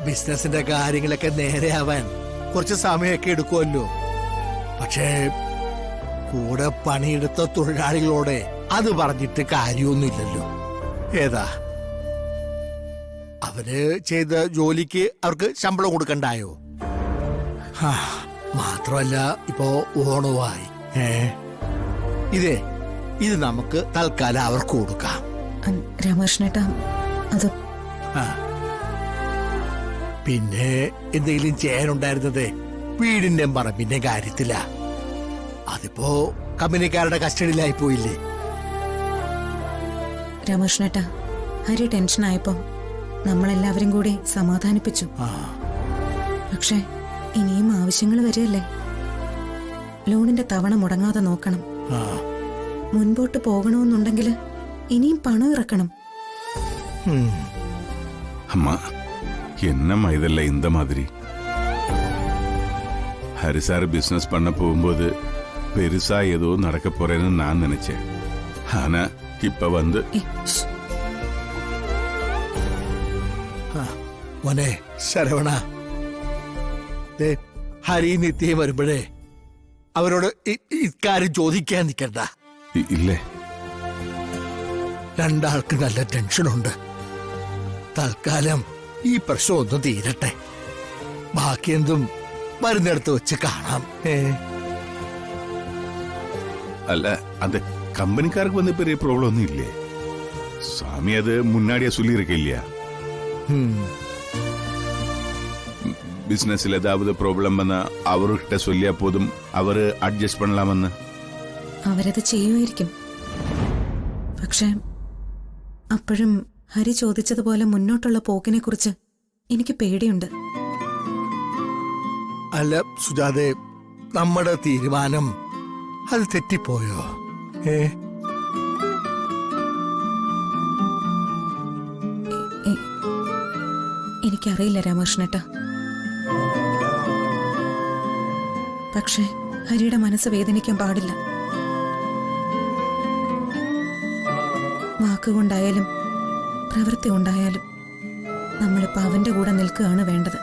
ബിസിനസിന്റെ കാര്യങ്ങളൊക്കെ നേരെയാവാൻ കുറച്ച് സമയമൊക്കെ എടുക്കുമല്ലോ. പക്ഷേ കൂടെ പണിയെടുത്ത തൊഴിലാളികളോടെ അത് പറഞ്ഞിട്ട് കാര്യമൊന്നുമില്ലല്ലോ. ഏതാ അവര് ചെയ്ത ജോലിക്ക് അവർക്ക് ശമ്പളം കൊടുക്കണ്ടായോ? മാത്രമല്ല ഇപ്പോ ഓണമായി. ഇത് നമുക്ക് തൽക്കാലം അവർക്ക് കൊടുക്കാം. രാമകൃഷ്ണേട്ടാ, അത് പിന്നെ എന്തെങ്കിലും ചെയ്യാനുണ്ടായിരുന്നത് വീടിന്റെ പറമ്പിന്റെ കാര്യത്തില. അതിപ്പോ കമ്പനിക്കാരുടെ കസ്റ്റഡിയിലായി പോയില്ലേ. രാമകൃഷ്ണേട്ടാ, ഹരി ടെൻഷനായപ്പോ നമ്മളെല്ലാവരും കൂടി സമാധാനിപ്പിച്ചു. പക്ഷെ ഇനിയും ആവശ്യങ്ങൾ വരികയല്ലേ. ലോണിന്റെ തവണ മുടങ്ങാതെ നോക്കണം. മുൻപോട്ട് പോകണമെന്നുണ്ടെങ്കിൽ ഇനിയും പണം ഇറക്കണം. அம்மா என்னம்மா இதெல்லாம் இந்த மாதிரி? ஹரிசார் பிசினஸ் பண்ண போகும்போது பெருசா ஏதோ நடக்க போறேன்னு நான் நினைச்சேன். ஆனா இப்ப வந்து മോനെ ശരവണ, ഹരി നിത്യം വരുമ്പോഴേ അവരോട് ഇക്കാര്യം ചോദിക്കാൻ നിൽക്കണ്ട. ഇല്ലേ, രണ്ടാൾക്ക് നല്ല ടെൻഷനുണ്ട്. തൽക്കാലം ഈ പ്രശ്നം ഒന്ന് തീരട്ടെ. ബാക്കി എന്തും വരുന്നിടത്ത് വെച്ച് കാണാം. அல்ல அந்த கம்பெனிக்காருக்கு வந்து பெரிய ப்ராப்ளம் ஒன்றும் இல்லையே. சாமி அது முன்னாடியே சொல்லியிருக்க இல்லையா? பிசினஸ்ல ஏதாவது ப்ராப்ளம் வந்தா அவர்கிட்ட சொல்லியா போதும், அவரு അഡ്ജസ്റ്റ് பண்ணலாമെന്ന്. അവരത് ചെയ്യുമായിരിക്കും. പക്ഷെ അപ്പോഴും ഹരി ചോദിച്ചതുപോലെ മുന്നോട്ടുള്ള പോക്കിനെ കുറിച്ച് എനിക്ക് പേടിയുണ്ട്. അല്ല സുജാതെ, നമ്മുടെ തീരുമാനം അത് തെറ്റിപ്പോയോ? എനിക്കറിയില്ല രാമകൃഷ്ണേട്ടാ. പക്ഷെ ഹരിയുടെ മനസ്സ് വേദനിക്കാൻ പാടില്ല. വാക്കുകൊണ്ടായാലും പ്രവൃത്തി ഉണ്ടായാലും നമ്മളിപ്പോ അവന്റെ കൂടെ നിൽക്കുകയാണ് വേണ്ടത്.